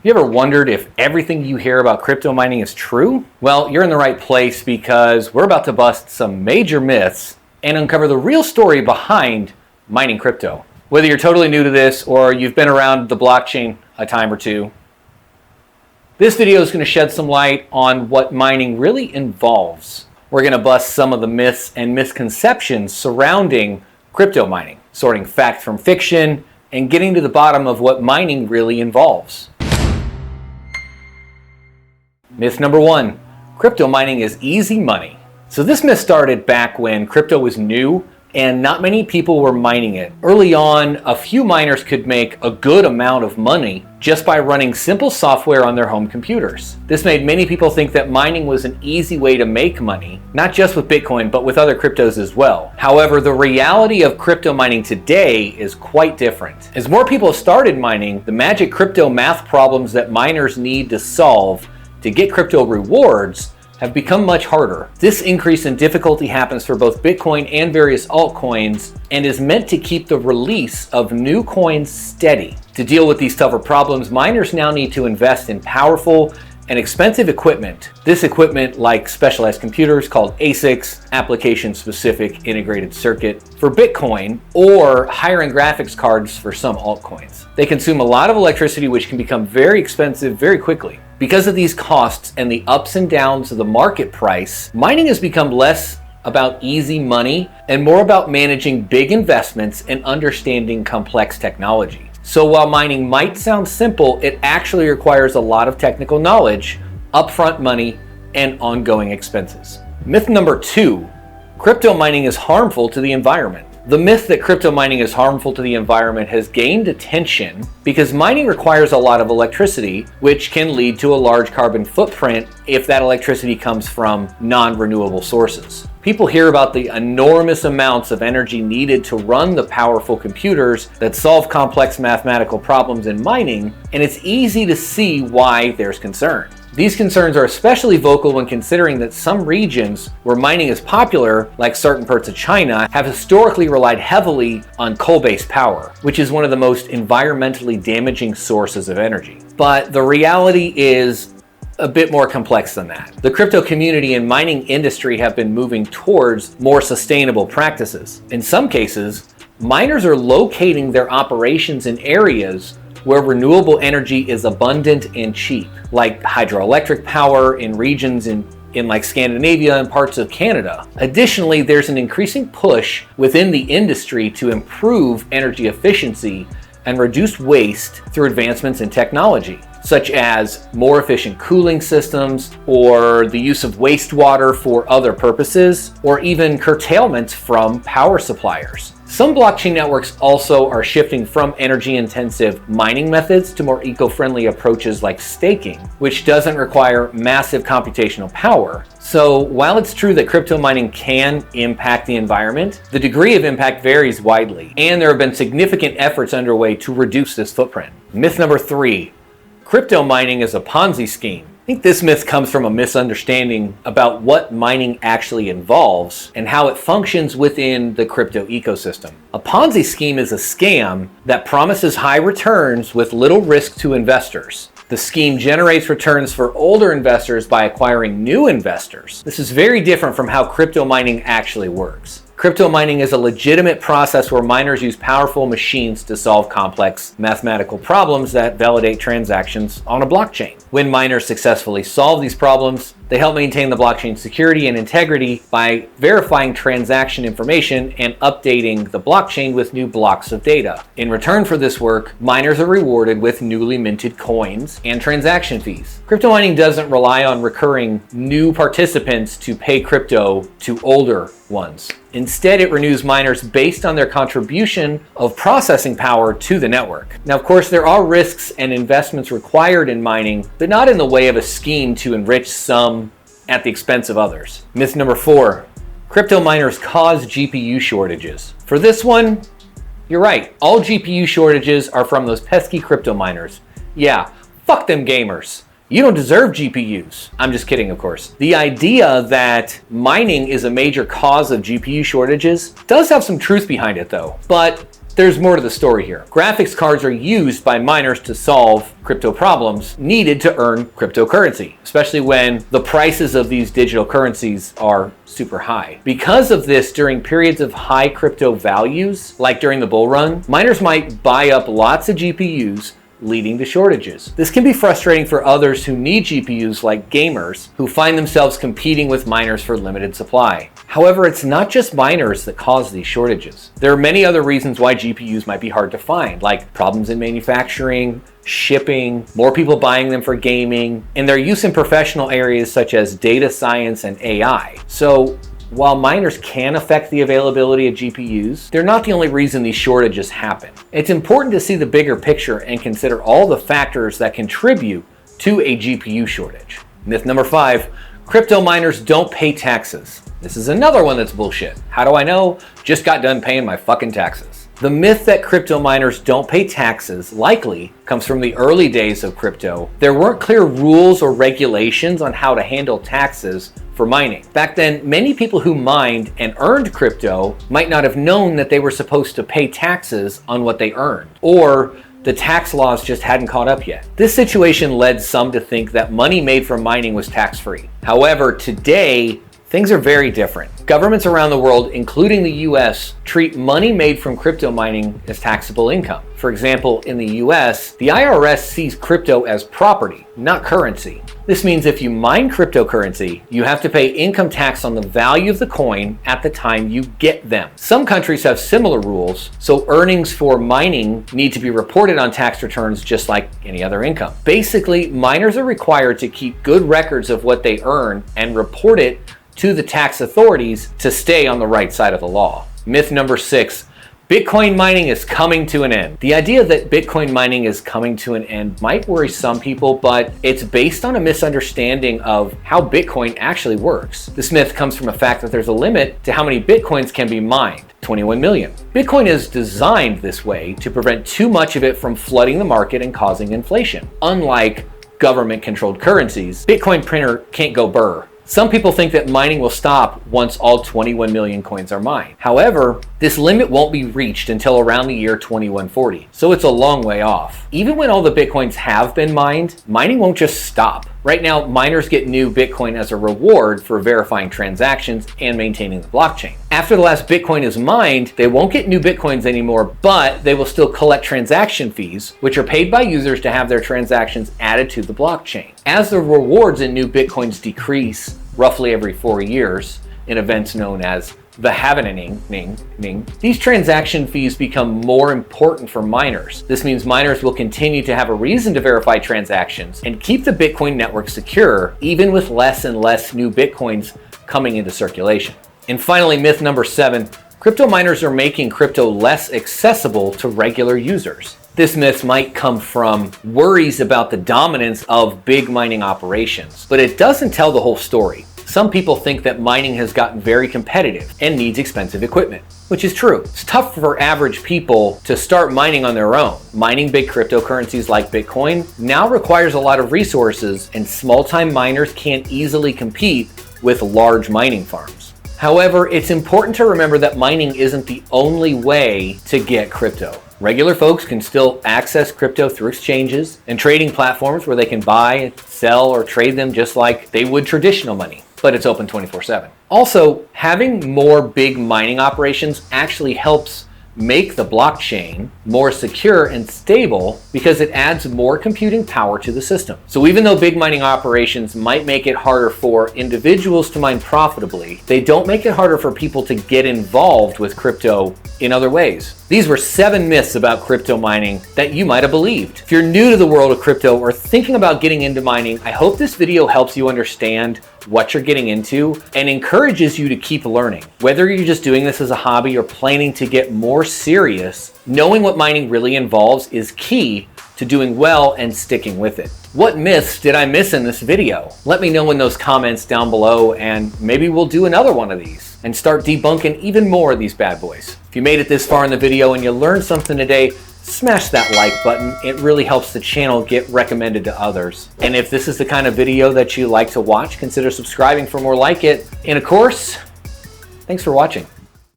You ever wondered if everything you hear about crypto mining is true? Well, you're in the right place because we're about to bust some major myths and uncover the real story behind mining crypto. Whether you're totally new to this or you've been around the blockchain a time or two, this video is going to shed some light on what mining really involves. We're going to bust some of the myths and misconceptions surrounding crypto mining, sorting fact from fiction, and getting to the bottom of what mining really involves. Myth number one, crypto mining is easy money. So this myth started back when crypto was new and not many people were mining it. Early on, a few miners could make a good amount of money just by running simple software on their home computers. This made many people think that mining was an easy way to make money, not just with Bitcoin, but with other cryptos as well. However, the reality of crypto mining today is quite different. As more people started mining, the magic crypto math problems that miners need to solve to get crypto rewards have become much harder. This increase in difficulty happens for both Bitcoin and various altcoins and is meant to keep the release of new coins steady. To deal with these tougher problems, miners now need to invest in powerful and expensive equipment. This equipment, like specialized computers called ASICs, application-specific integrated circuit for Bitcoin, or higher-end graphics cards for some altcoins. They consume a lot of electricity, which can become very expensive very quickly. Because of these costs and the ups and downs of the market price, mining has become less about easy money and more about managing big investments and understanding complex technology. So while mining might sound simple, it actually requires a lot of technical knowledge, upfront money, and ongoing expenses. Myth number two, crypto mining is harmful to the environment. The myth that crypto mining is harmful to the environment has gained attention because mining requires a lot of electricity, which can lead to a large carbon footprint if that electricity comes from non-renewable sources. People hear about the enormous amounts of energy needed to run the powerful computers that solve complex mathematical problems in mining, and it's easy to see why there's concern. These concerns are especially vocal when considering that some regions where mining is popular, like certain parts of China, have historically relied heavily on coal-based power, which is one of the most environmentally damaging sources of energy. But the reality is a bit more complex than that. The crypto community and mining industry have been moving towards more sustainable practices. In some cases, miners are locating their operations in areas where renewable energy is abundant and cheap, like hydroelectric power in regions in like Scandinavia and parts of Canada. Additionally, there's an increasing push within the industry to improve energy efficiency and reduce waste through advancements in technology, such as more efficient cooling systems or the use of wastewater for other purposes, or even curtailments from power suppliers. Some blockchain networks also are shifting from energy-intensive mining methods to more eco-friendly approaches like staking, which doesn't require massive computational power. So while it's true that crypto mining can impact the environment, the degree of impact varies widely, and there have been significant efforts underway to reduce this footprint. Myth number three, crypto mining is a Ponzi scheme. I think this myth comes from a misunderstanding about what mining actually involves and how it functions within the crypto ecosystem. A Ponzi scheme is a scam that promises high returns with little risk to investors. The scheme generates returns for older investors by acquiring new investors. This is very different from how crypto mining actually works. Crypto mining is a legitimate process where miners use powerful machines to solve complex mathematical problems that validate transactions on a blockchain. When miners successfully solve these problems, they help maintain the blockchain security and integrity by verifying transaction information and updating the blockchain with new blocks of data. In return for this work, miners are rewarded with newly minted coins and transaction fees. Crypto mining doesn't rely on recurring new participants to pay crypto to older ones. Instead, it renews miners based on their contribution of processing power to the network. Now, of course, there are risks and investments required in mining, but not in the way of a scheme to enrich some at the expense of others. Myth number four, crypto miners cause GPU shortages. For this one, you're right. All GPU shortages are from those pesky crypto miners. Yeah, fuck them gamers. You don't deserve GPUs. I'm just kidding, of course. The idea that mining is a major cause of GPU shortages does have some truth behind it though. But There's more to the story here. Graphics cards are used by miners to solve crypto problems needed to earn cryptocurrency, especially when the prices of these digital currencies are super high. Because of this, during periods of high crypto values, like during the bull run, miners might buy up lots of GPUs, leading to shortages. This can be frustrating for others who need GPUs, like gamers, who find themselves competing with miners for limited supply. However, it's not just miners that cause these shortages. There are many other reasons why GPUs might be hard to find, like problems in manufacturing, shipping, more people buying them for gaming, and their use in professional areas such as data science and AI. So, while miners can affect the availability of GPUs, they're not the only reason these shortages happen. It's important to see the bigger picture and consider all the factors that contribute to a GPU shortage. Myth number 5, crypto miners don't pay taxes. This is another one that's bullshit. How do I know? Just got done paying my fucking taxes. The myth that crypto miners don't pay taxes likely comes from the early days of crypto. There weren't clear rules or regulations on how to handle taxes for mining. Back then, many people who mined and earned crypto might not have known that they were supposed to pay taxes on what they earned, or the tax laws just hadn't caught up yet. This situation led some to think that money made from mining was tax-free. However, today, things are very different. Governments around the world, including the US, treat money made from crypto mining as taxable income. For example, in the US, the IRS sees crypto as property, not currency. This means if you mine cryptocurrency, you have to pay income tax on the value of the coin at the time you get them. Some countries have similar rules, so earnings for mining need to be reported on tax returns just like any other income. Basically, miners are required to keep good records of what they earn and report it to the tax authorities to stay on the right side of the law. Myth number 6, Bitcoin mining is coming to an end. The idea that Bitcoin mining is coming to an end might worry some people, but it's based on a misunderstanding of how Bitcoin actually works. This myth comes from a fact that there's a limit to how many Bitcoins can be mined, 21 million. Bitcoin is designed this way to prevent too much of it from flooding the market and causing inflation. Unlike government-controlled currencies, Bitcoin printer can't go burr. Some people think that mining will stop once all 21 million coins are mined. However, this limit won't be reached until around the year 2140, so it's a long way off. Even when all the Bitcoins have been mined, mining won't just stop. Right now, miners get new Bitcoin as a reward for verifying transactions and maintaining the blockchain. After the last Bitcoin is mined, they won't get new Bitcoins anymore, but they will still collect transaction fees, which are paid by users to have their transactions added to the blockchain. As the rewards in new Bitcoins decrease roughly every 4 years in events known as the halving, these transaction fees become more important for miners. This means miners will continue to have a reason to verify transactions and keep the Bitcoin network secure, even with less and less new Bitcoins coming into circulation. And finally, myth number 7, crypto miners are making crypto less accessible to regular users. This myth might come from worries about the dominance of big mining operations, but it doesn't tell the whole story. Some people think that mining has gotten very competitive and needs expensive equipment, which is true. It's tough for average people to start mining on their own. Mining big cryptocurrencies like Bitcoin now requires a lot of resources, and small-time miners can't easily compete with large mining farms. However, it's important to remember that mining isn't the only way to get crypto. Regular folks can still access crypto through exchanges and trading platforms where they can buy, sell, or trade them just like they would traditional money, but it's open 24/7. Also, having more big mining operations actually helps make the blockchain more secure and stable because it adds more computing power to the system. So even though big mining operations might make it harder for individuals to mine profitably, they don't make it harder for people to get involved with crypto in other ways. These were 7 myths about crypto mining that you might have believed. If you're new to the world of crypto or thinking about getting into mining, I hope this video helps you understand what you're getting into and encourages you to keep learning. Whether you're just doing this as a hobby or planning to get more serious, knowing what mining really involves is key to doing well and sticking with it. What myths did I miss in this video? Let me know in those comments down below, and maybe we'll do another one of these and start debunking even more of these bad boys. If you made it this far in the video and you learned something today, smash that like button. It really helps the channel get recommended to others. And if this is the kind of video that you like to watch, consider subscribing for more like it. And of course, thanks for watching.